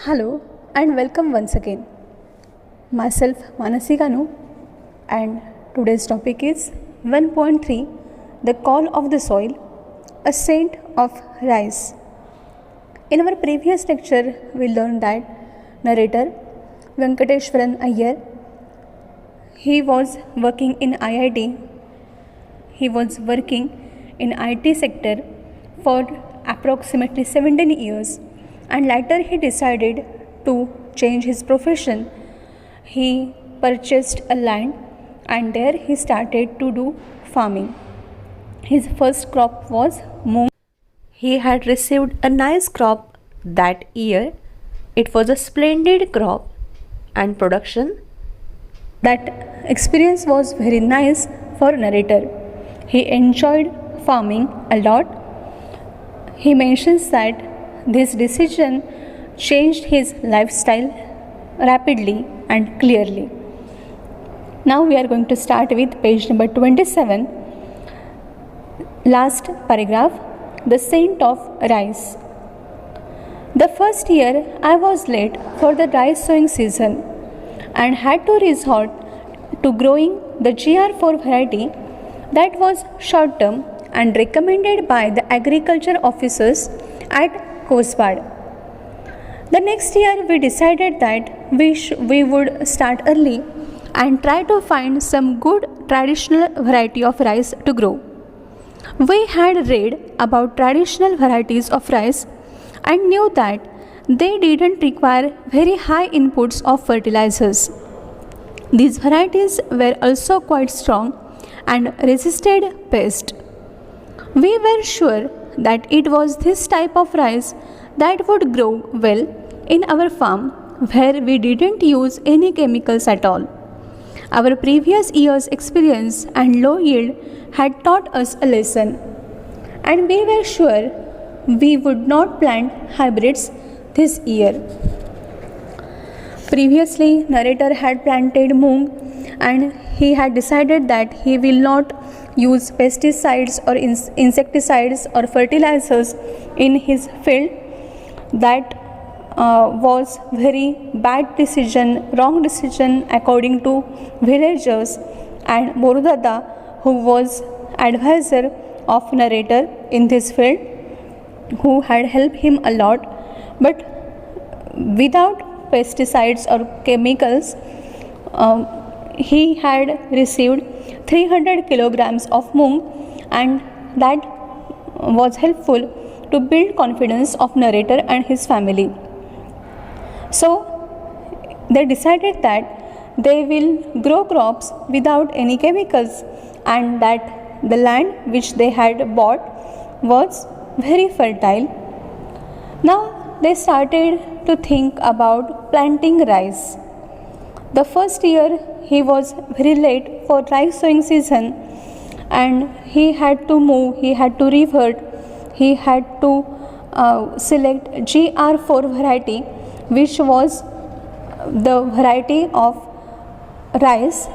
Hello and welcome once again. Myself Manasi Kanu and today's topic is 1.3, The Call of the Soil, a Scent of Rice. In our previous lecture we learned that narrator Venkateshwaran Iyer, he was working in IIT. He was working in IT sector for approximately 17 years, and later he decided to change his profession. He purchased a land and there he started to do farming. His first crop was moong. He had received a nice crop that year. It was a splendid crop and production. That experience was very nice for narrator. He enjoyed farming a lot. He mentions that this decision changed his lifestyle rapidly and clearly. Now we are going to start with page number 27. Last paragraph, the scent of rice. The first year I was late for the rice sowing season and had to resort to growing the GR4 variety that was short term and recommended by the agriculture officers at Kosbad. The next year we decided that we would start early and try to find some good traditional variety of rice to grow. We had read about traditional varieties of rice and knew that they didn't require very high inputs of fertilizers. These varieties were also quite strong and resisted pest. We were sure that it was this type of rice that would grow well in our farm where we didn't use any chemicals at all. Our previous year's experience and low yield had taught us a lesson, and we were sure we would not plant hybrids this year. Previously, narrator had planted moong and he had decided that he will not use pesticides or insecticides or fertilizers in his field. That was very bad decision, wrong decision according to villagers and Borudada, who was advisor of narrator in this field, who had helped him a lot. But without pesticides or chemicals, he had received 300 kilograms of moong, and that was helpful to build confidence of narrator and his family. So they decided that they will grow crops without any chemicals, and that the land which they had bought was very fertile. Now they started to think about planting rice. The first year he was very late for rice sowing season, and he had to move, he had to revert, he had to select GR4 variety, which was the variety of rice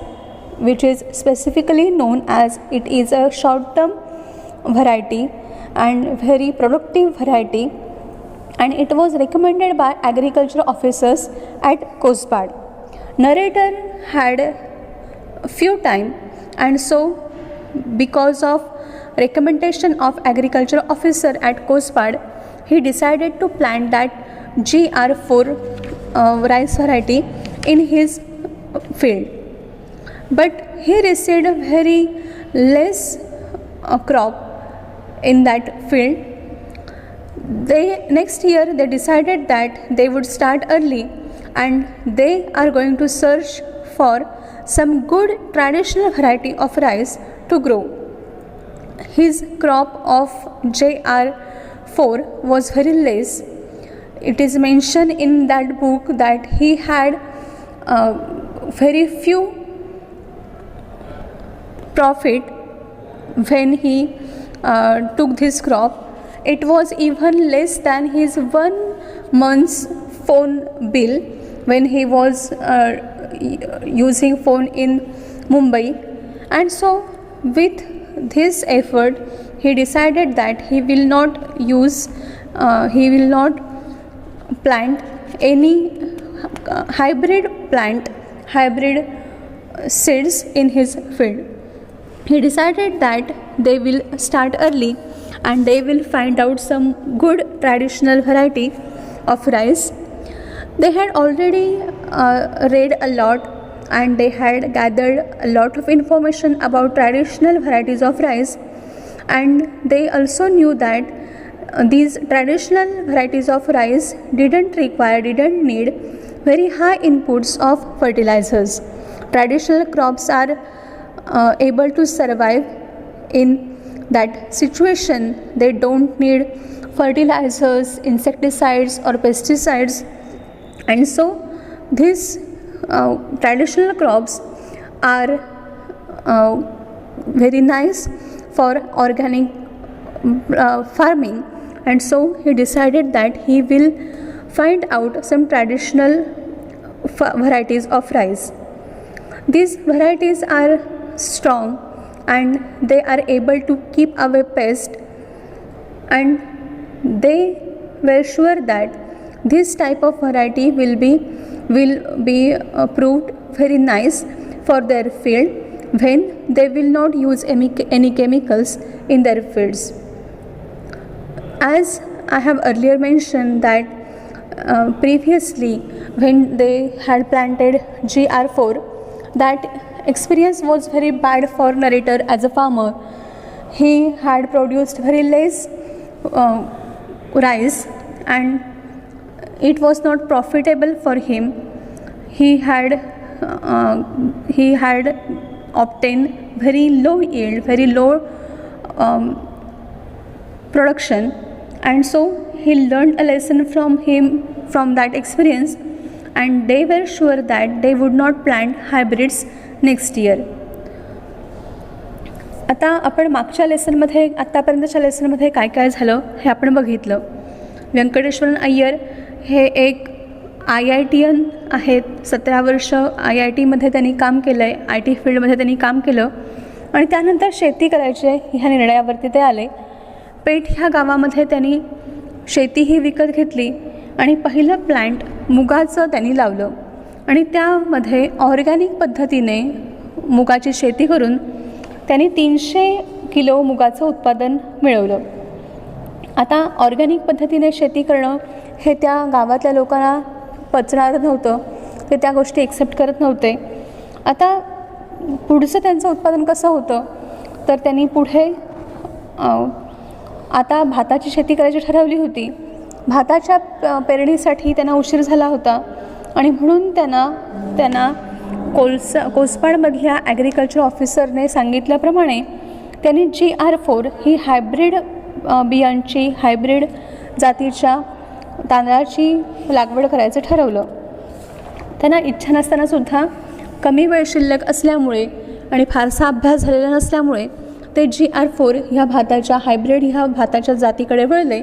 which is specifically known as it is a short term variety and very productive variety, and it was recommended by agriculture officers at Kosbad. Narrator had few time, and so because of recommendation of agriculture officer at Kosbad, he decided to plant that GR4 rice variety in his field. But he received a very less crop in that field. Next year they decided that they would start early and they are going to search for some good traditional variety of rice to grow. His crop of JR4 was very less. It is mentioned in that book that he had very few profit when he took this crop. It was even less than his 1 month's phone bill when he was using phone in Mumbai. And so with this effort he decided that he will not plant any hybrid seeds in his field. He decided that they will start early and they will find out some good traditional variety of rice. They had already read a lot and they had gathered a lot of information about traditional varieties of rice, and they also knew that these traditional varieties of rice didn't need very high inputs of fertilizers. Traditional crops are able to survive in that situation. They don't need fertilizers, insecticides or pesticides, and so these traditional crops are very nice for organic farming. And so he decided that he will find out some traditional varieties of rice. These varieties are strong and they are able to keep away pests, and they were sure that this type of variety will be proved very nice for their field when they will not use any chemicals in their fields. As I have earlier mentioned that previously when they had planted GR4, that experience was very bad for narrator as a farmer. He had produced very less rice and it was not profitable for him. He had obtained very low yield, very low production, and so he learned a lesson from that experience, and they were sure that they would not plant hybrids next year. आता आपण मागच्या लेसनमध्ये आत्तापर्यंतच्या लेसनमध्ये काय काय झालं हे आपण बघितलं. व्यंकटेश्वरन अय्यर हे एक IITian आहेत. 17 वर्ष IITमध्ये त्यांनी काम केलं आहे. IT फील्डमध्ये त्यांनी काम केलं आणि त्यानंतर शेती करायचे ह्या निर्णयावरती ते आले. पेठ ह्या गावामध्ये त्यांनी शेतीही विकत घेतली आणि पहिलं प्लांट मुगाचं त्यांनी लावलं आणि त्यामध्ये ऑर्गॅनिक पद्धतीने मुगाची शेती करून त्यांनी 300 किलो मुगाचं उत्पादन मिळवलं. आता ऑर्गॅनिक पद्धतीने शेती करणं हे त्या गावातल्या लोकांना पचणार नव्हतं, ते त्या गोष्टी एक्सेप्ट करत नव्हते. आता पुढचं त्यांचं उत्पादन कसं होतं तर त्यांनी पुढे आता भाताची शेती करायची ठरवली होती. भाताच्या पेरणीसाठी त्यांना उशीर झाला होता आणि म्हणून त्यांना कोसपाडमधल्या ॲग्रिकल्चर ऑफिसरने सांगितल्याप्रमाणे त्यांनी GR4 ही हायब्रिड बियांची, हायब्रिड जातीच्या तांदळाची लागवड करायचं ठरवलं. त्यांना इच्छा नसतानासुद्धा कमी वेळ शिल्लक असल्यामुळे आणि फारसा अभ्यास झालेला नसल्यामुळे ते GR4 ह्या भाताच्या हायब्रिड ह्या भाताच्या जातीकडे वळले.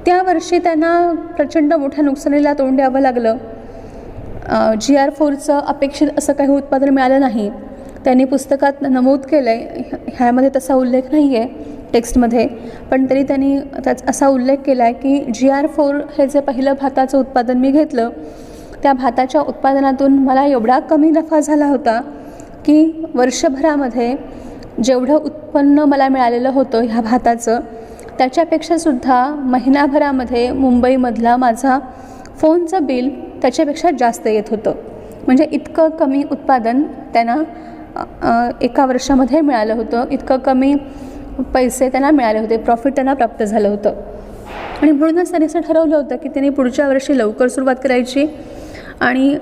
त्या वर्षी त्यांना प्रचंड मोठ्या नुकसानीला तोंड द्यावं लागलं. GR4चं अपेक्षित असं काही उत्पादन मिळालं नाही. त्यांनी पुस्तकात नमूद केलं आहे, ह्यामध्ये तसा उल्लेख नाही आहे टेक्स्टमध्ये, पण तरी त्यांनी त्याचा असा उल्लेख केला आहे की GR4 हे जे पहिलं भाताचं उत्पादन मी घेतलं त्या भाताच्या उत्पादनातून मला एवढा कमी नफा झाला होता की वर्षभरामध्ये जेवढं उत्पन्न मला मिळालेलं होतं ह्या भाताचं त्याच्यापेक्षासुद्धा महिनाभरामध्ये मुंबईमधला माझा फोनचं बिल त्याच्यापेक्षा जास्त येत होतं. म्हणजे इतकं कमी उत्पादन त्यांना एका वर्षामध्ये मिळालं होतं, इतकं कमी पैसे त्यांना मिळाले होते, प्रॉफिट त्यांना प्राप्त झालं होतं. आणि म्हणूनच त्यांनी असं ठरवलं होतं की त्यांनी पुढच्या वर्षी लवकर सुरुवात करायची आणि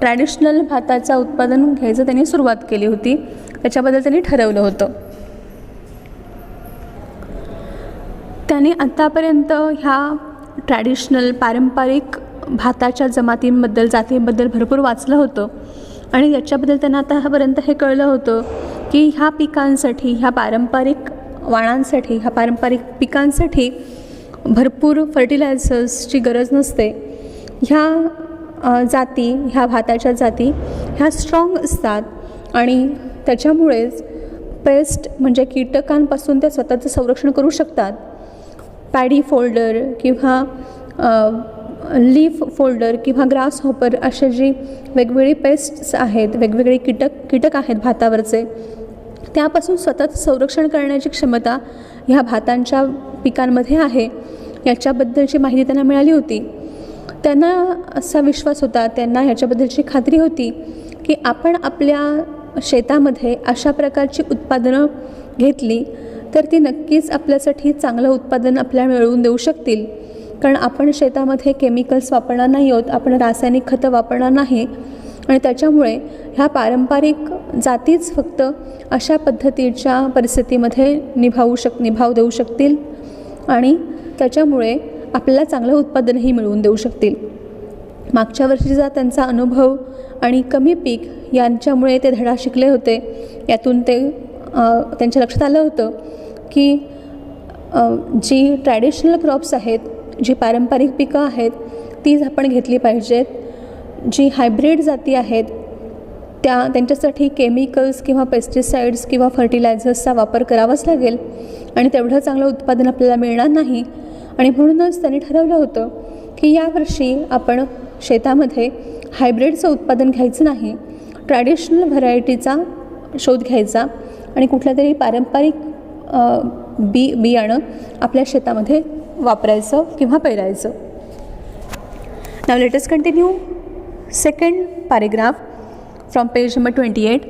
ट्रॅडिशनल भाताचं उत्पादन घ्यायचं त्यांनी सुरुवात केली होती. त्याच्याबद्दल त्यांनी ठरवलं होतं. त्यांनी आत्तापर्यंत ह्या ट्रॅडिशनल पारंपरिक भाताच्या जातींबद्दल भरपूर वाचलं होतं आणि याच्याबद्दल त्यांना आतापर्यंत हे कळलं होतं की ह्या पिकांसाठी, ह्या पारंपरिक वाणांसाठी, ह्या पारंपरिक पिकांसाठी भरपूर फर्टिलायझर्सची गरज नसते. ह्या जाती, ह्या भाताच्या जाती ह्या स्ट्रॉंग असतात आणि त्याच्यामुळेच पेस्ट म्हणजे कीटकांपासून ते स्वतःचं संरक्षण करू शकतात. पॅडी फोल्डर किंवा लीफ फोल्डर किंवा ग्रास हॉपर असे जी वेगवेगळी पेस्ट्स आहेत, वेगवेगळे कीटक आहेत भातावरचे, त्यापासून सतत संरक्षण करण्याची क्षमता ह्या भातांच्या पिकांमध्ये आहे, याच्याबद्दलची माहिती त्यांना मिळाली होती. त्यांना असा विश्वास होता, त्यांना ह्याच्याबद्दलची खात्री होती की आपण आपल्या शेतामध्ये अशा प्रकारची उत्पादनं घेतली तर ती नक्कीच आपल्यासाठी चांगलं उत्पादन आपल्याला मिळवून देऊ शकतील. कारण आपण शेतामध्ये केमिकल्स वापरणार नाही आहोत, आपण रासायनिक खतं वापरणार नाही आणि त्याच्यामुळे ह्या पारंपरिक जातीच फक्त अशा पद्धतीच्या परिस्थितीमध्ये निभाव देऊ शकतील आणि त्याच्यामुळे आपल्याला चांगलं उत्पादनही मिळवून देऊ शकतील. मागच्या वर्षीचा त्यांचा अनुभव आणि कमी पीक यांच्यामुळे ते धडा शिकले होते. यातून ते त्यांच्या लक्षात आलं होतं की जी ट्रॅडिशनल क्रॉप्स आहेत, जी पारंपरिक पिकं आहेत तीच आपण घेतली पाहिजेत. जी हायब्रिड जाती आहेत त्यांच्यासाठी केमिकल्स किंवा पेस्टिसाइड्स किंवा फर्टिलायझर्सचा वापर करावाच लागेल आणि तेवढं चांगलं उत्पादन आपल्याला मिळणार नाही. आणि म्हणूनच त्यांनी ठरवलं होतं की यावर्षी आपण शेतामध्ये हायब्रिडचं उत्पादन घ्यायचं नाही, ट्रॅडिशनल व्हरायटीचा शोध घ्यायचा आणि कुठल्या तरी पारंपरिक बियाणं आपल्या शेतामध्ये वापरायचं किंवा पेरायचं. Now let us continue second paragraph from page number 28.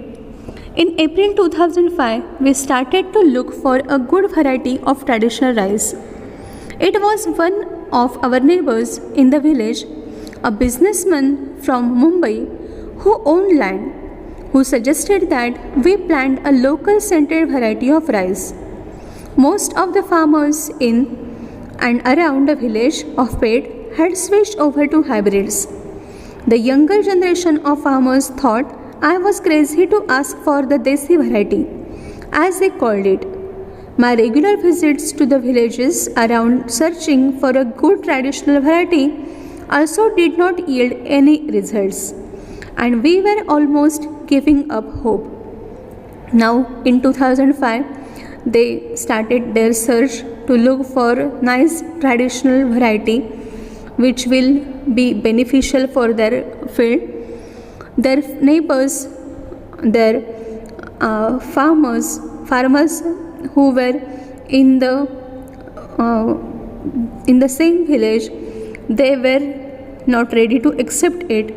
In April 2005, we started to look for a good variety of traditional rice. It was one of our neighbors in the village, a businessman from Mumbai who owned land, who suggested that we plant a local scented variety of rice. Most of the farmers in and around the village of Pet had switched over to hybrids. The younger generation of farmers thought I was crazy to ask for the Desi variety, as they called it. My regular visits to the villages around searching for a good traditional variety also did not yield any results, and we were almost giving up hope. Now, in 2005, they started their search to look for nice traditional variety which will be beneficial for their field. Their neighbors, their farmers who were in the same village, they were not ready to accept it.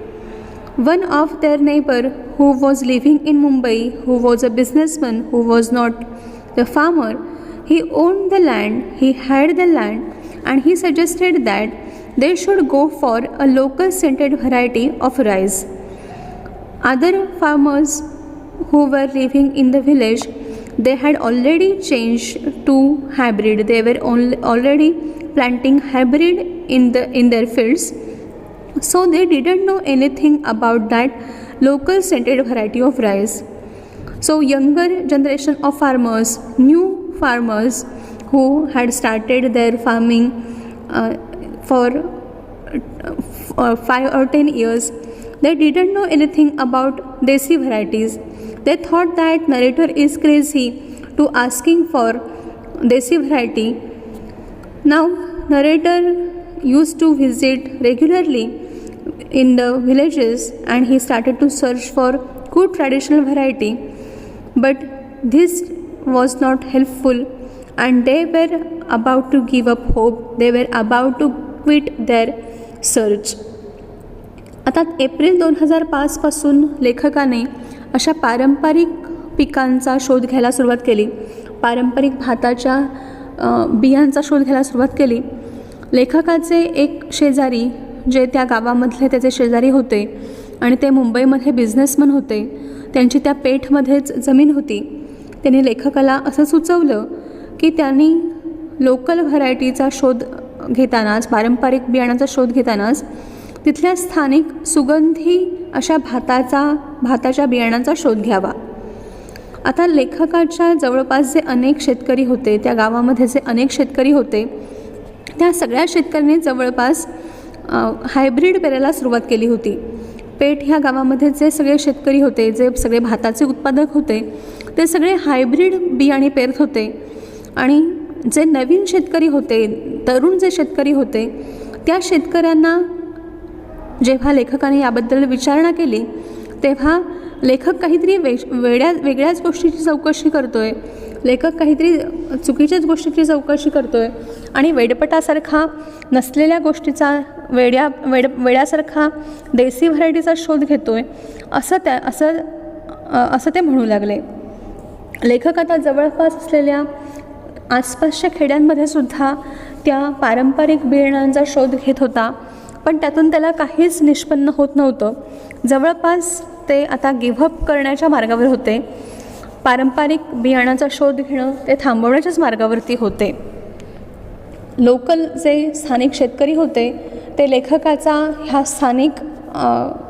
One of their neighbor who was living in Mumbai, who was a businessman, who was not the farmer, he owned the land, he had the land, and he suggested that they should go for a local scented variety of rice. Other farmers who were living in the village, they had already changed to hybrid. They were already planting hybrid in their fields, so they didn't know anything about that local scented variety of rice. So younger generation of farmers, new farmers who had started their farming for 5 or 10 years, they didn't know anything about Desi varieties. They thought that narrator is crazy to asking for Desi variety. Now, narrator used to visit regularly in the villages and he started to search for good traditional variety. But this was not helpful and they were about to give up hope. They were about to quit their search. आता April 2005 पासून लेखकाने अशा पारंपरिक पिकांचा शोध घ्यायला सुरुवात केली, पारंपरिक भाताच्या बियांचा शोध घ्यायला सुरुवात केली. लेखकाचे एक शेजारी जे त्या गावामधले त्याचे शेजारी होते आणि ते मुंबईमध्ये बिझनेसमन होते, त्यांची त्या पेठमध्येच जमीन होती. त्यांनी लेखकाला असं सुचवलं की त्यांनी लोकल व्हरायटीचा शोध घेतानाच, पारंपरिक बियाणाचा शोध घेतानाच तिथल्या स्थानिक सुगंधी अशा भाताच्या बियाणांचा शोध घ्यावा. आता लेखकाच्या जवळपास जे अनेक शेतकरी होते, त्या गावामध्ये जे अनेक शेतकरी होते, त्या सगळ्या शेतकऱ्यांनी जवळपास हायब्रिड पेरायला सुरुवात केली होती. पेठ ह्या गावामध्ये जे सगळे शेतकरी होते, जे सगळे भाताचे उत्पादक होते, ते सगळे हायब्रिड बियाणे पेरत होते. आणि जे नवीन शेतकरी होते, तरुण जे शेतकरी होते, त्या शेतकऱ्यांना जेव्हा लेखकाने याबद्दल विचारणा केली तेव्हा लेखक काहीतरी वेगळ्याच गोष्टीची चौकशी करतोय, लेखक काहीतरी चुकीच्याच गोष्टीची चौकशी करतोय आणि वेडपटासारखा नसलेल्या गोष्टीचा वेड्यासारखा देसी व्हरायटीचा शोध घेतोय असं ते म्हणू लागले. लेखक आता जवळपास असलेल्या आसपासच्या खेड्यांमध्ये सुद्धा त्या पारंपरिक बियाणांचा शोध घेत होता, पण त्यातून त्याला काहीच निष्पन्न होत नव्हतं. जवळपास ते आता गिव्हअप करण्याच्या मार्गावर होते. पारंपरिक बियाणाचा शोध घेणं ते थांबवण्याच्याच मार्गावरती होते. लोकल जे स्थानिक शेतकरी होते ते लेखकाचा ह्या स्थानिक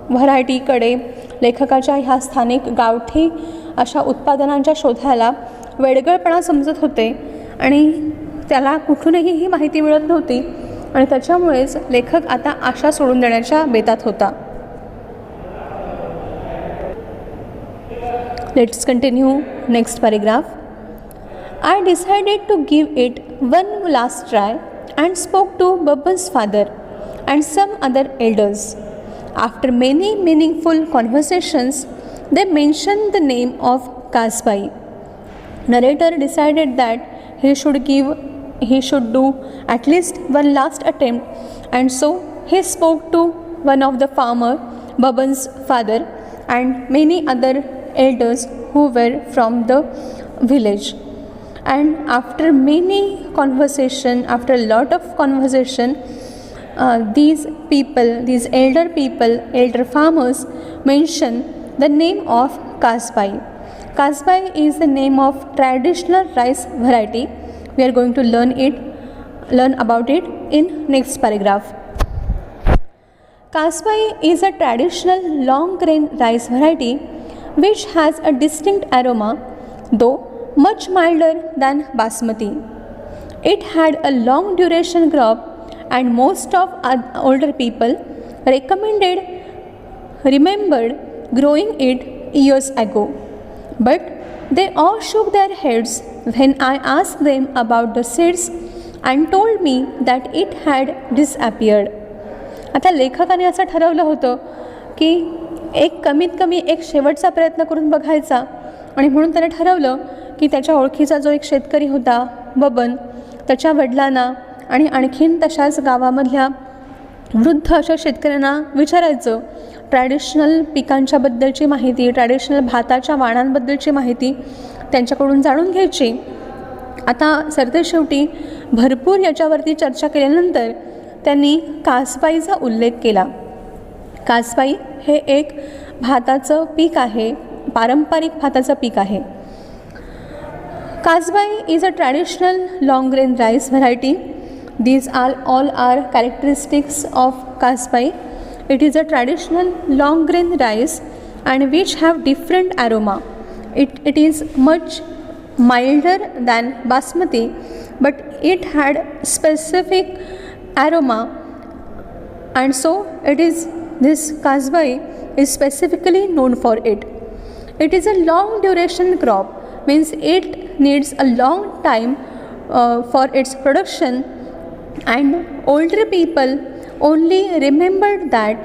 व्हरायटीकडे, लेखकाच्या ह्या स्थानिक गावठी अशा उत्पादनांच्या शोधाला वेडगळपणा समजत होते आणि त्याला कुठूनही ही माहिती मिळत नव्हती आणि त्याच्यामुळेच लेखक आता आशा सोडून देण्याच्या बेतात होता. Let's continue next paragraph. I decided to give it one last try and spoke to Babban's father and some other elders. After many meaningful conversations, they mentioned the name of Kasbai. Narrator decided that he should do at least one last attempt, and so he spoke to one of the farmer, Babban's father, and many other elders who were from the village. And after many conversation, after a lot of conversation, these elder farmers mention the name of Kasbai. Kasbai is the name of traditional rice variety. We are going to learn about it in next paragraph. Kasbai is a traditional long grain rice variety which has a distinct aroma, though much milder than basmati. It had a long duration crop and most of older people remembered growing it years ago. But they all shook their heads when I asked them about the seeds and told me that it had disappeared. आता लेखकाने असं ठरवलं होतं की कमीत कमी एक शेवटचा प्रयत्न करून बघायचा आणि म्हणून त्याने ठरवलं की त्याच्या ओळखीचा जो एक शेतकरी होता बबन, त्याच्या वडिलांना आणि आणखीन तशाच गावामधल्या वृद्ध अशा शेतकऱ्यांना विचारायचं, ट्रॅडिशनल पिकांच्याबद्दलची माहिती, ट्रॅडिशनल भाताच्या वाणांबद्दलची माहिती त्यांच्याकडून जाणून घ्यायची. आता सरतेशेवटी भरपूर याच्यावरती चर्चा केल्यानंतर त्यांनी कासबाईचा उल्लेख केला. कासबाई हे एक भाताचं पीक आहे, पारंपरिक भाताचं पीक आहे. Kasbai is a traditional long grain rice variety. These are all are characteristics of Kasbai. It is a traditional long grain rice and which have different aroma. It is much milder than basmati, but it had specific aroma, and so this Kasbai is specifically known for it. It is a long duration crop, means it needs a long time for its production, and older people only remembered that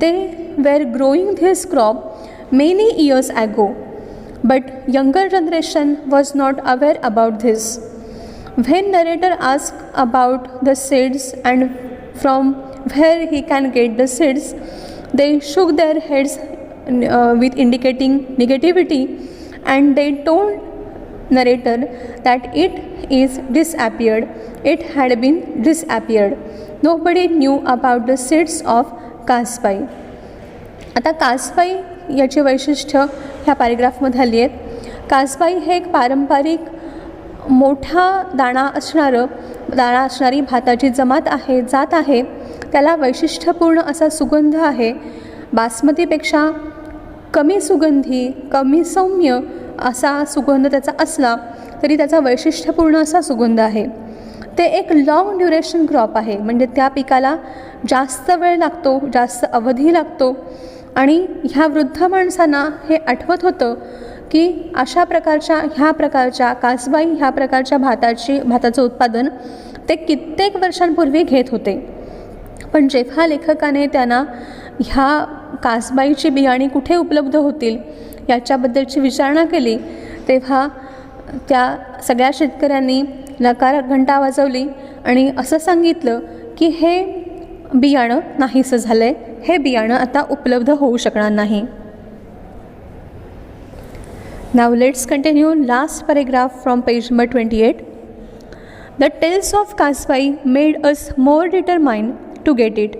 they were growing this crop many years ago, but younger generation was not aware about this. When narrator asked about the seeds and from where he can get the seeds, they shook their heads with indicating negativity, and they told narrator that it is disappeared. It had been disappeared. Nobody knew about the seeds of Kasbai. आता कासबाई याची वैशिष्ट्य ह्या पॅरेग्राफमध्ये आली आहेत. कासबाई हे एक पारंपरिक मोठा दाणा असणारी भाताची जात आहे. त्याला वैशिष्ट्यपूर्ण असा सुगंध आहे. बासमतीपेक्षा कमी सुगंधी, कमी सौम्य असा सुगंध त्याचा असला तरी त्याचा वैशिष्ट्यपूर्ण असा सुगंध आहे. ते एक लाँग ड्युरेशन क्रॉप आहे, म्हणजे त्या पिकाला जास्त वेळ लागतो, जास्त अवधी लागतो. आणि ह्या वृद्ध माणसांना हे आठवत होतं की ह्या प्रकारच्या कासबाई ह्या प्रकारच्या भाताचं उत्पादन ते कित्येक वर्षांपूर्वी घेत होते. पण जेव्हा लेखकाने त्यांना ह्या कासबाईची बियाणे कुठे उपलब्ध होतील याच्याबद्दलची विचारणा केली, तेव्हा त्या सगळ्या शेतकऱ्यांनी नकार घंटा वाजवली आणि असं सांगितलं की हे बियाणं नाहीसं झालं आहे, हे बियाणं आता उपलब्ध होऊ शकणार नाही. Now let's continue last paragraph from page number 28. The tales of Kasbai made us more determined to get it.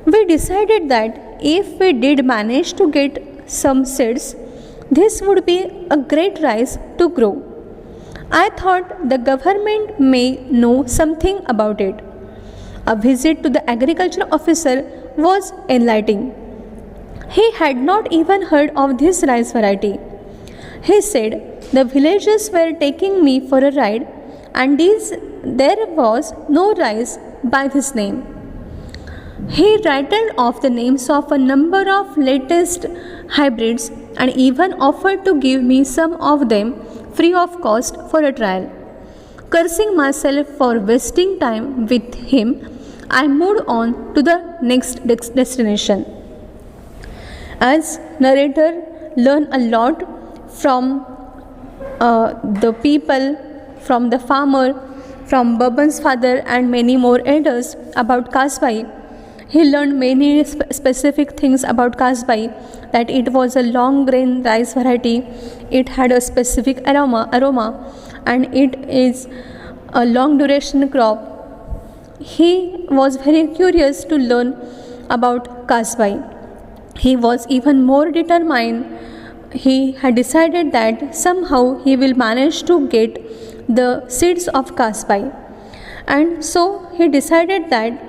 We decided that if we did manage to get some seeds, this would be a great rice to grow. I thought the government may know something about it. A visit to the agriculture officer was enlightening. He had not even heard of this rice variety. He said the villagers were taking me for a ride and there was no rice by this name. He rattled off the names of a number of latest hybrids and even offered to give me some of them free of cost for a trial. Cursing myself for wasting time with him, I moved on to the next destination. As narrator learned a lot from the people, from the farmer, from Baban's father and many more elders about Kasbai. He learned many specific things about Kasbai, that it was a long grain rice variety, it had a specific aroma and it is a long duration crop. He was very curious to learn about Kasbai. He was even more determined. He had decided that somehow he will manage to get the seeds of Kasbai, and so he decided that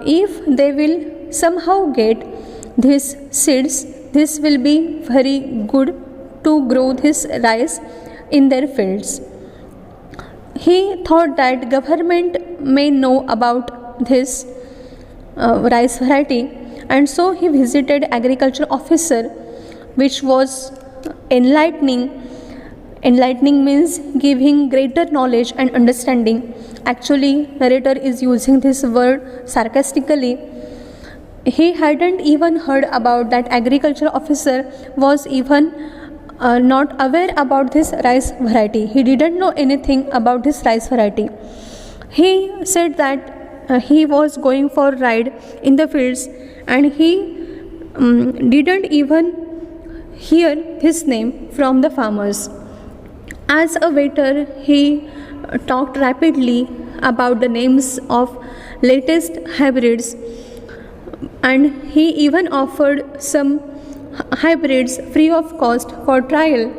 if they will somehow get these seeds, this will be very good to grow this rice in their fields. He thought that government may know about this rice variety, and so he visited agriculture officer, which was enlightening. Enlightening means giving greater knowledge and understanding. Actually, narrator is using this word sarcastically. He hadn't even heard about that. Agriculture officer was even not aware about this rice variety. He didn't know anything about this rice variety. He said that he was going for a ride in the fields and he didn't even hear his name from the farmers. As a waiter, he talked rapidly about the names of latest hybrids, and he even offered some hybrids free of cost for trial.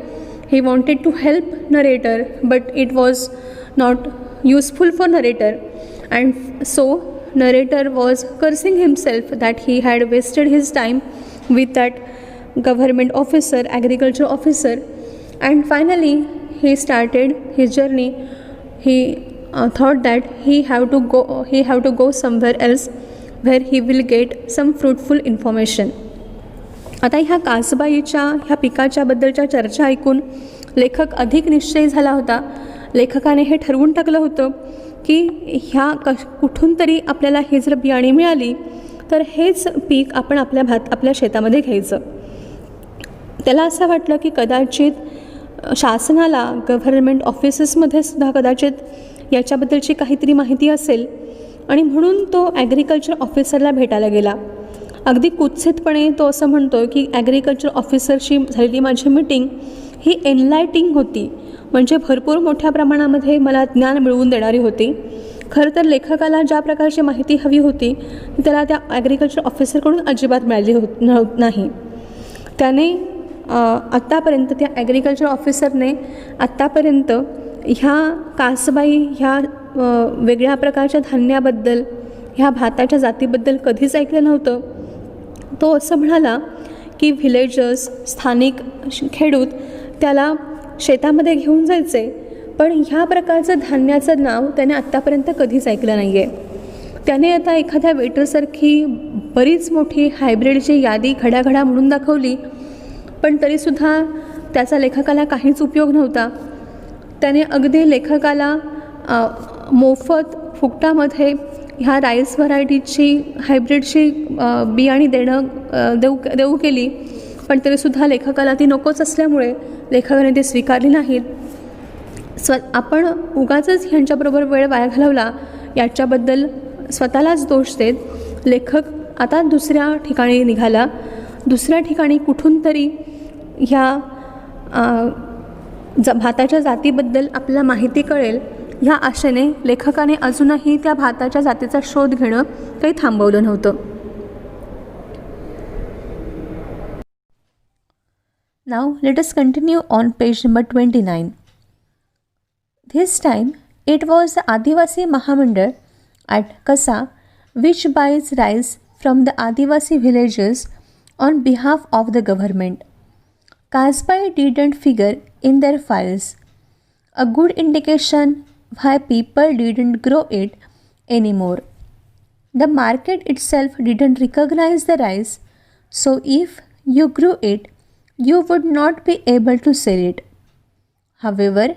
He wanted to help narrator, but it was not useful for narrator, and so narrator was cursing himself that he had wasted his time with that government officer, agriculture officer. And finally he started his journey. He thought that he have to go somewhere else where he will get some fruitful information. आता ह्या कासबाईच्या ह्या पिकाच्या बद्दलच्या चर्चा ऐकून लेखक अधिक निश्चयी झाला होता. लेखकाने हे ठरवून टाकलं होतं की ह्या कुठून तरी आपल्याला हे जर बियाणे मिळाली तर हेच पीक आपण आपल्या शेतामध्ये घ्यायचं. त्याला असं वाटलं की कदाचित शासनाला, गव्हर्नमेंट ऑफिसेसमध्ये सुद्धा कदाचित याच्याबद्दलची काहीतरी माहिती असेल आणि म्हणून तो ॲग्रिकल्चर ऑफिसरला भेटायला गेला. अगदी कुत्सितपणे तो असं म्हणतो की ॲग्रिकल्चर ऑफिसरशी झालेली माझी मीटिंग ही एनलायटिंग होती, म्हणजे भरपूर मोठ्या प्रमाणामध्ये मला ज्ञान मिळवून देणारी होती. खरं तर लेखकाला ज्या प्रकारची माहिती हवी होती त्याला त्या ॲग्रिकल्चर ऑफिसरकडून अजिबात मिळाली नाही. त्याने आत्तापर्यंत त्या ॲग्रिकल्चर ऑफिसरने आत्तापर्यंत ह्या कासबाई ह्या वेगळ्या प्रकारच्या धान्याबद्दल, ह्या भाताच्या जातीबद्दल कधीच ऐकलं नव्हतं. तो असं म्हणाला की व्हिलेजर्स, स्थानिक खेडूत त्याला शेतामध्ये घेऊन जायचे, पण ह्या प्रकारचं धान्याचं नाव त्याने आत्तापर्यंत कधीच ऐकलं नाही आहे. त्याने आता एखाद्या वेटरसारखी बरीच मोठी हायब्रिडची यादी घडाघडा म्हणून दाखवली, पण तरीसुद्धा त्याचा लेखकाला काहीच उपयोग नव्हता. त्याने अगदी लेखकाला मोफत फुकटामध्ये ह्या राईस व्हरायटीची हायब्रिडची बियाणी देऊ केली, पण तरीसुद्धा लेखकाला ती नकोच असल्यामुळे लेखकाने ते स्वीकारली नाहीत. आपण उगाचच ह्यांच्याबरोबर वेळ वाया घालवला याच्याबद्दल स्वतःलाच दोष देत लेखक आता दुसऱ्या ठिकाणी निघाला. दुसऱ्या ठिकाणी कुठून तरी ह्या भाताच्या जातीबद्दल आपल्याला माहिती कळेल ह्या आशेने लेखकाने अजूनही त्या भाताच्या जातीचा शोध घेणं काही थांबवलं नव्हतं. Now let us continue on page number 29. This time it was the Adivasi Mahamandal at Kasa which buys rice from the Adivasi villages on behalf of the government. Kasbai didn't figure in their files, a good indication why people didn't grow it anymore. The market itself didn't recognize the rice, so if you grew it, you would not be able to sell it. However,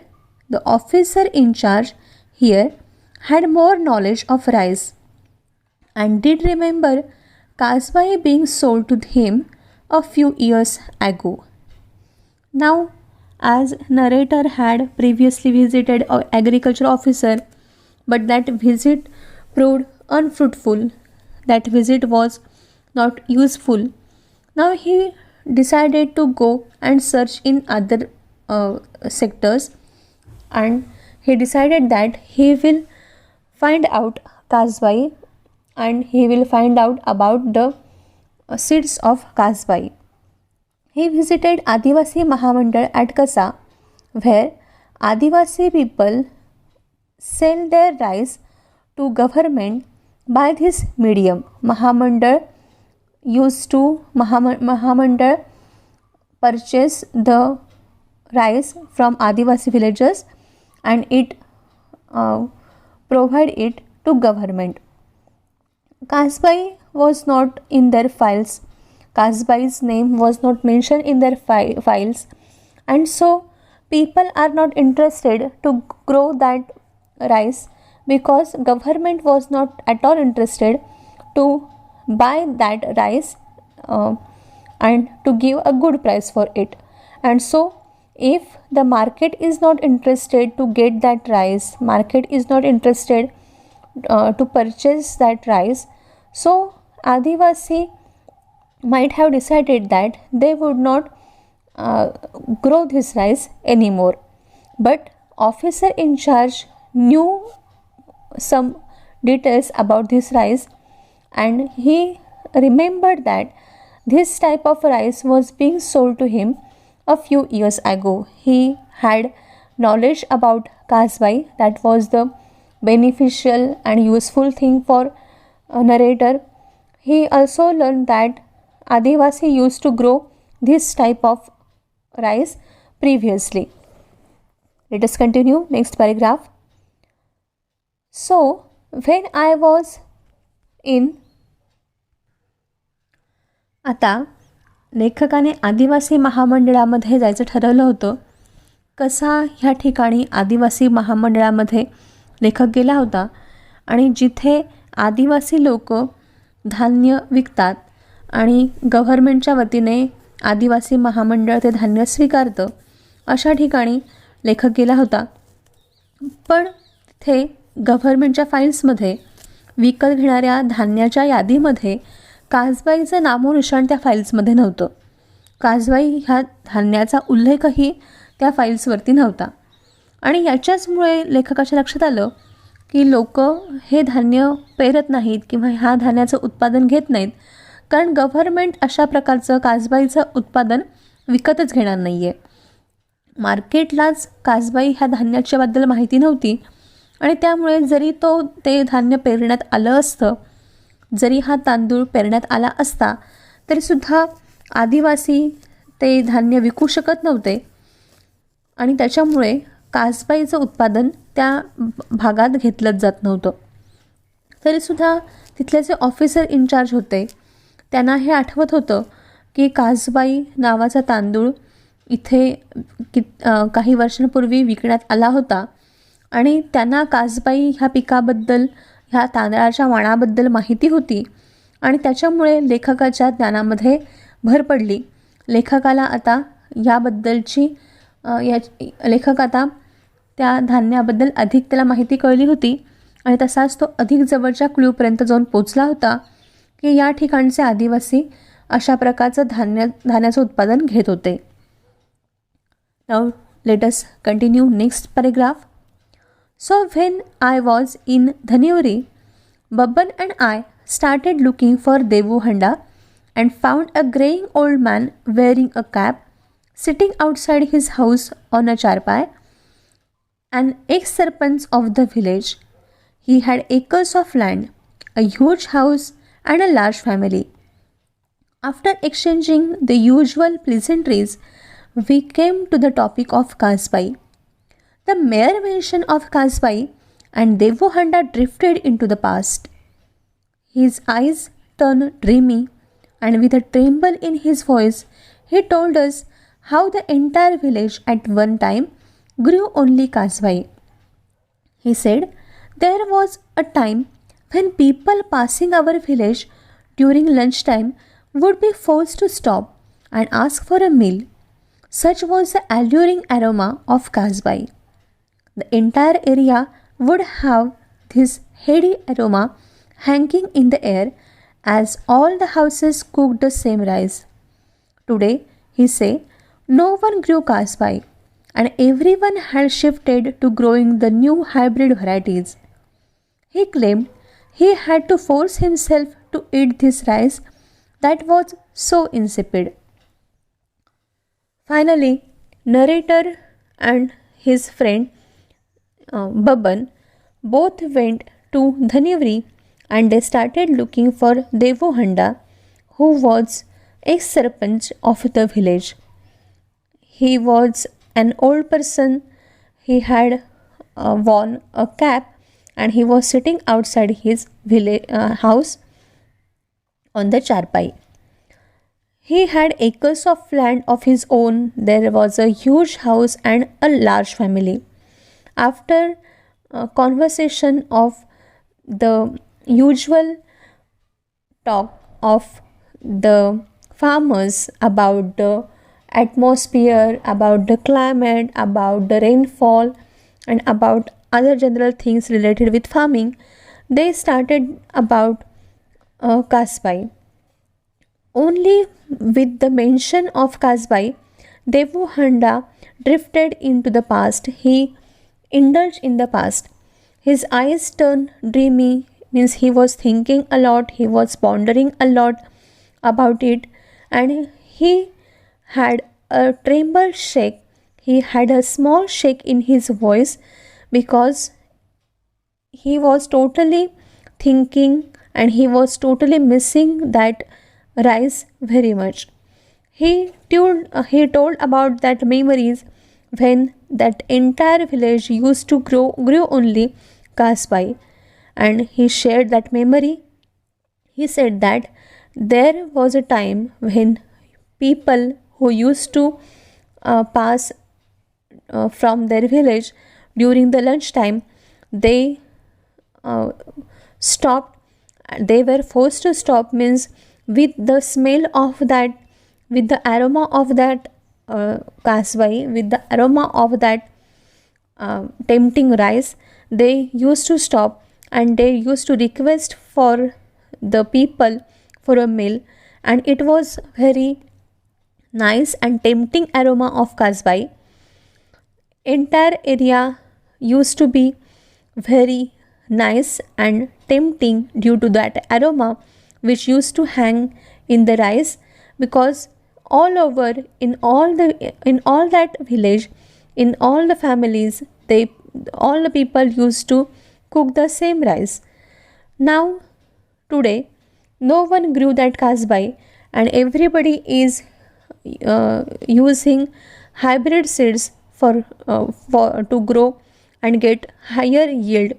the officer in charge here had more knowledge of rice and did remember Kasbai being sold to him a few years ago. Now, as narrator had previously visited an agriculture officer, but that visit proved unfruitful, that visit was not useful. Now he decided to go and search in other sectors, and he decided that he will find out Kasbai and he will find out about the seeds of Kasbai. He visited Adivasi Mahamandal at Kasa, where Adivasi people sell their rice to government by this medium. Mahamandal purchase the rice from Adivasi villages and it provide it to government. Kasbai was not in their files. Kasbai's name was not mentioned in their files, and so people are not interested to grow that rice because government was not at all interested to buy that rice and to give a good price for it. And so if the market is not interested to get that rice, market is not interested to purchase that rice, so Adivasi might have decided that they would not grow this rice anymore. But officer in charge knew some details about this rice, and he remembered that this type of rice was being sold to him a few years ago. He had knowledge about Kasbai. That was the beneficial and useful thing for a narrator. He also learned that Adivasi used to grow this type of rice previously. Let us continue. Next paragraph. So, when I was in, आता लेखकाने आदिवासी महामंडळामध्ये जायचं ठरवलं होतं. कसा ह्या ठिकाणी आदिवासी महामंडळामध्ये लेखक गेला होता आणि जिथे आदिवासी लोक धान्य विकतात आणि गव्हर्मेंटच्या वतीने आदिवासी महामंडळ ते धान्य स्वीकारतं, अशा ठिकाणी लेखक गेला होता. पण तिथे गव्हर्मेंटच्या फाईल्समध्ये विकत घेणाऱ्या धान्याच्या यादीमध्ये कासबाईचं नामोनिशाण त्या फाईल्समध्ये नव्हतं. कासबाई ह्या धान्याचा उल्लेखही त्या फाईल्सवरती नव्हता. आणि याच्याचमुळे लेखकाच्या लक्षात आलं की लोक हे धान्य पेरत नाहीत किंवा ह्या धान्याचं उत्पादन घेत नाहीत, कारण गव्हर्मेंट अशा प्रकारचं कासबाईचं उत्पादन विकतच घेणार नाही आहे. मार्केटलाच कासबाई ह्या धान्याच्याबद्दल माहिती नव्हती आणि त्यामुळे जरी ते धान्य पेरण्यात आलं असतं, जरी हा तांदूळ पेरण्यात आला असता, तरीसुद्धा आदिवासी ते धान्य विकू शकत नव्हते आणि त्याच्यामुळे कासबाईचं उत्पादन त्या भागात घेतलंच जात नव्हतं. तरीसुद्धा तिथले जे ऑफिसर इन्चार्ज होते त्यांना हे आठवत होतं की कासबाई नावाचा तांदूळ इथे काही वर्षांपूर्वी विकण्यात आला होता आणि त्यांना कासबाई ह्या पिकाबद्दल, ह्या तांदळाच्या वाणाबद्दल माहिती होती आणि त्याच्यामुळे लेखकाच्या ज्ञानामध्ये भर पडली. लेखकाला आता याबद्दलची लेखक आता त्या धान्याबद्दल अधिक त्याला माहिती कळली होती आणि तसाच तो अधिक जवळच्या क्लूपर्यंत जाऊन पोचला होता की या ठिकाणचे आदिवासी अशा प्रकारचं धान्याचं उत्पादन घेत होते. Now let us continue next paragraph. So when I was in Dhaniuri, Babban and I started looking for Devu Handa and found a graying old man wearing a cap sitting outside his house on a charpai, an ex-sarpanch of the village. He had acres of land, a huge house and a large family. After exchanging the usual pleasantries, we came to the topic of Kasbai. The mere mention of Kasbai and Devu Handa drifted into the past. His eyes turned dreamy, and with a tremble in his voice, he told us how the entire village at one time grew only Kasbai. He said there was a time when people passing our village during lunchtime would be forced to stop and ask for a meal. Such was the alluring aroma of Kasbai. The entire area would have this heady aroma hanging in the air as all the houses cooked the same rice. Today, he said, no one grew Kasbai and everyone had shifted to growing the new hybrid varieties. He claimed he had to force himself to eat this rice that was so insipid. Finally, narrator and his friend Babban both went to Dhaniuri and they started looking for Devu Handa, who was ex-sarpanch of the village. He was an old person. He had worn a cap and he was sitting outside his house on the charpai. He had acres of land of his own. There was a huge house and a large family. After conversation of the usual talk of the farmers about the atmosphere, about the climate, about the rainfall, and about other general things related with farming, they started about Kasbai. Only with the mention of Kasbai, Devu Handa drifted into the past. He indulged in the past. His eyes turned dreamy, means he was thinking a lot, he was pondering a lot about it, and he had a tremble shake. He had a small shake in his voice because he was totally thinking and he was totally missing that rice very much. He told about that memories when that entire village used to grew only Kasbai, and he shared that memory. He said that there was a time when people who used to pass from their village during the lunchtime, they stopped. They were forced to stop, means with the smell of that, with the aroma of that Kasbai, with the aroma of that tempting rice, they used to stop and they used to request for the people for a meal, and it was very nice and tempting aroma of Kasbai. Entire area used to be very nice and tempting due to that aroma which used to hang in the rice, because all over in all that village, in all the families, all the people used to cook the same rice. Now today no one grew that Kasbai and everybody is using hybrid seeds for to grow and get higher yield.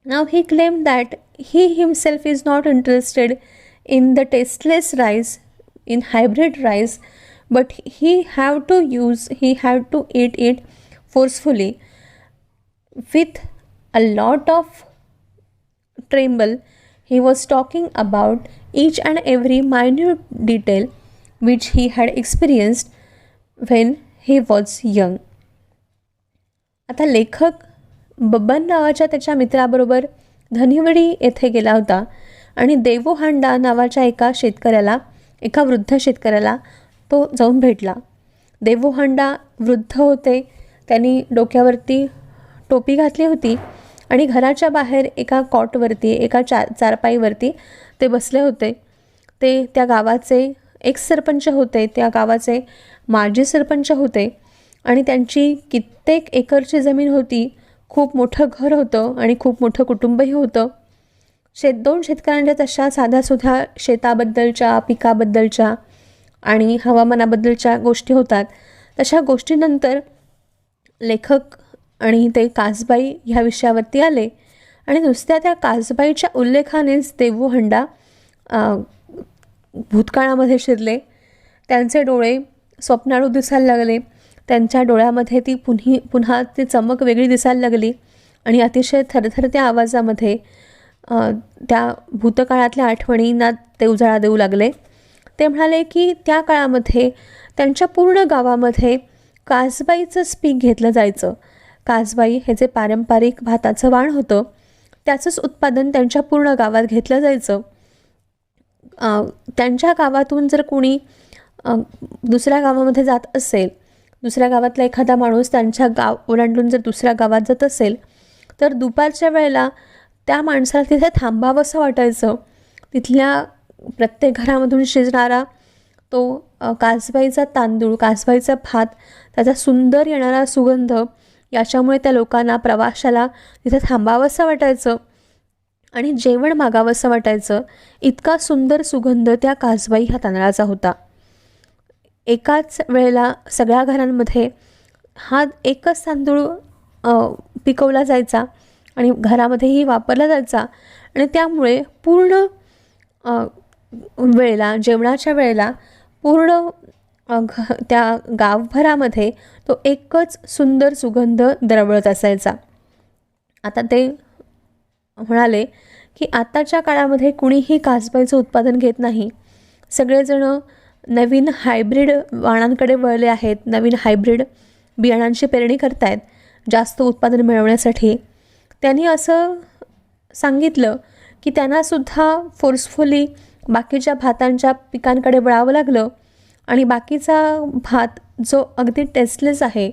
Now he claimed that he himself is not interested in the tasteless rice, in hybrid rice, but he had to eat it forcefully with a lot of tremble. He was talking about each and every minute detail which he had experienced when he was young. आता लेखक बबन नावाच्या त्याच्या मित्राबरोबर धनिवडी येथे गेला होता आणि देवो हांडा नावाच्या एका वृद्ध शेतकऱ्याला तो जाऊन भेटला. देवो हांडा वृद्ध होते. त्यांनी डोक्यावरती टोपी घातली होती आणि घराच्या बाहेर एका कॉटवरती एका चारपाईवरती ते बसले होते. ते त्या गावाचे एक्स सरपंच होते, त्या गावाचे माजी सरपंच होते आणि त्यांची कित्येक एकरची जमीन होती. खूप मोठं घर होतं आणि खूप मोठं कुटुंबही होतं. दोन शेतकऱ्यांच्या तशा साध्यासुध्या शेताबद्दलच्या, पिकाबद्दलच्या आणि हवामानाबद्दलच्या गोष्टी होतात. तशा गोष्टीनंतर लेखक आणि ते कासबाई ह्या विषयावरती आले आणि नुसत्या त्या कासबाईच्या उल्लेखानेच देवो हांडा भूतकाळामध्ये शिरले. त्यांचे डोळे स्वप्नाळू दिसायला लागले. त्यांच्या डोळ्यामध्ये ती पुन्हा ती चमक वेगळी दिसायला लागली आणि अतिशय थरथरत्या आवाजामध्ये त्या भूतकाळातल्या आठवणींना ते उजाळा देऊ लागले. ते म्हणाले की त्या काळामध्ये त्यांच्या पूर्ण गावामध्ये कासबाईचंच पीक घेतलं जायचं. कासबाई हे जे पारंपरिक भाताचं वाण होतं त्याचंच उत्पादन त्यांच्या पूर्ण गावात घेतलं जायचं. त्यांच्या गावातून जर कोणी दुसऱ्या गावामध्ये जात असेल, दुसऱ्या गावातला एखादा माणूस त्यांच्या गाव ओलांडून जर दुसऱ्या गावात जात असेल तर दुपारच्या वेळेला त्या माणसाला तिथे थांबावंसं वाटायचं. तिथल्या प्रत्येक घरामधून शिजणारा तो कासबाईचा तांदूळ, कासबाईचा भात, त्याचा सुंदर येणारा सुगंध याच्यामुळे त्या लोकांना, प्रवाशाला तिथे थांबावंसं वाटायचं आणि जेवण मागावंसं वाटायचं. इतका सुंदर सुगंध त्या कासबाई ह्या तांदळाचा होता. एकाच वेळेला सगळ्या घरांमध्ये हा एकच तांदूळ पिकवला जायचा आणि घरामध्येही वापरला जायचा आणि त्यामुळे पूर्ण वेळेला, जेवणाच्या वेळेला पूर्ण त्या गावभरामध्ये तो एकच सुंदर सुगंध दरवळत असायचा. आता ते म्हणाले की आताच्या काळामध्ये कुणीही कासबाईचं उत्पादन घेत नाही. सगळेजणं नवीन हायब्रिड वाणांकडे वळले आहेत, नवीन हायब्रिड बियाणांची पेरणी करत आहेत जास्त उत्पादन मिळवण्यासाठी. त्यांनी असं सांगितलं की त्यांनासुद्धा फोर्सफुली बाकीच्या भातांच्या पिकांकडे वळावं लागलं आणि बाकीचा भात जो अगदी टेस्टलेस आहे,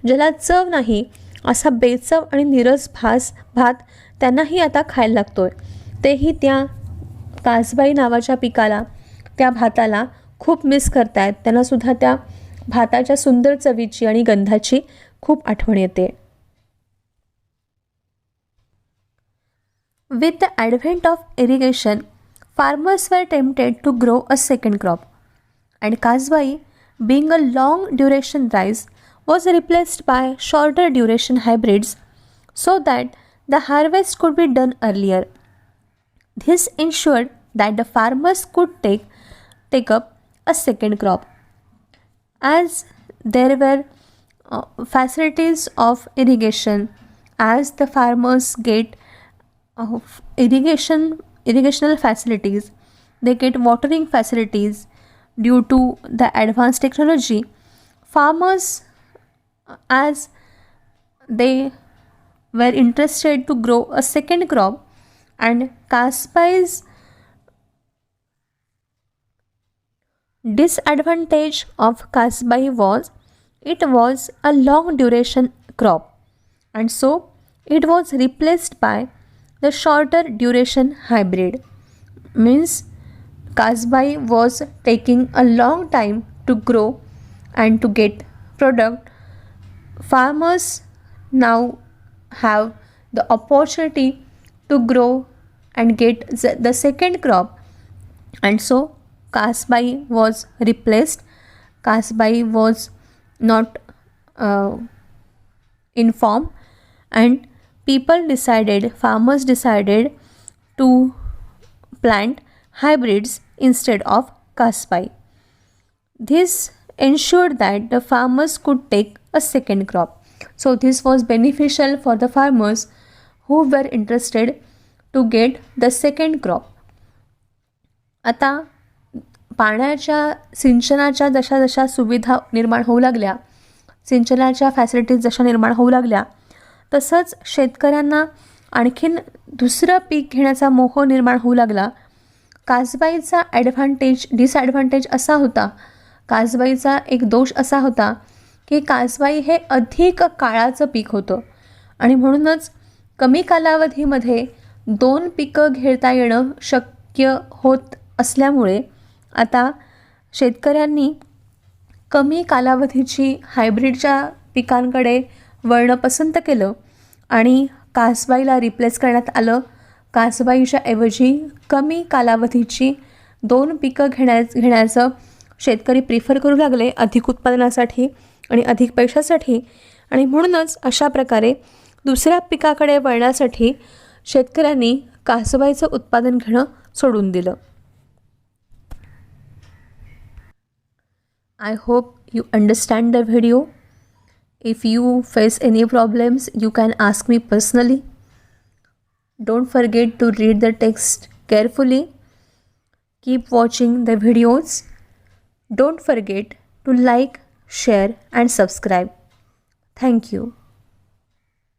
ज्याला चव नाही, असा बेचव आणि नीरस भात त्यांनाही आता खायला लागतो आहे. तेही त्या कासबाई नावाच्या पिकाला, त्या भाताला खूप मिस करतायत. त्यांनासुद्धा त्या भाताच्या सुंदर चवीची आणि गंधाची खूप आठवण येते. With the advent of irrigation, farmers were tempted to grow a second crop, and Kasbai, being a long duration rice, was replaced by shorter duration hybrids so that the harvest could be done earlier. This ensured that the farmers could take up a second crop. As there were facilities of irrigation, as the farmers get irrigational facilities, they get watering facilities due to the advanced technology. Farmers, as they were interested to grow a second crop, and Kasbai's disadvantage of Kasbai was it was a long duration crop, and so it was replaced by the shorter duration hybrid. Means Kasbai was taking a long time to grow and to get product. Farmers now have the opportunity to grow and get the second crop, and so Kasbai was replaced. Kasbai was not informed, and farmers decided to plant hybrids instead of Kasbai. This ensured that the farmers could take a second crop. So this was beneficial for the farmers who were interested to get the second crop. आता पाण्याच्या सिंचनाच्या जशा सुविधा निर्माण होऊ लागल्या, सिंचनाच्या facilities जशा निर्माण होऊ लागल्या, तसंच शेतकऱ्यांना आणखीन दुसरं पीक घेण्याचा मोह निर्माण होऊ लागला. कासबाईचा डिसॲडव्हान्टेज असा होता, कासबाईचा एक दोष असा होता की कासबाई हे अधिक काळाचं पीक होतं आणि म्हणूनच कमी कालावधीमध्ये 2 पिकं घेता येणं शक्य होत असल्यामुळे आता शेतकऱ्यांनी कमी कालावधीची हायब्रिडच्या पिकांकडे वळणं पसंत केलं आणि कासबाईला रिप्लेस करण्यात आलं. कासबाईच्या ऐवजी कमी कालावधीची 2 पिकं घेण्याचं शेतकरी प्रिफर करू लागले अधिक उत्पादनासाठी आणि अधिक पैशासाठी आणि म्हणूनच अशा प्रकारे दुसऱ्या पिकाकडे वळण्यासाठी शेतकऱ्यांनी कासबाईचं उत्पादन घेणं सोडून दिलं. I hope you understand the video. If you face any problems, you can ask me personally. Don't forget to read the text carefully. Keep watching the videos. Don't forget to like, share and subscribe. Thank you.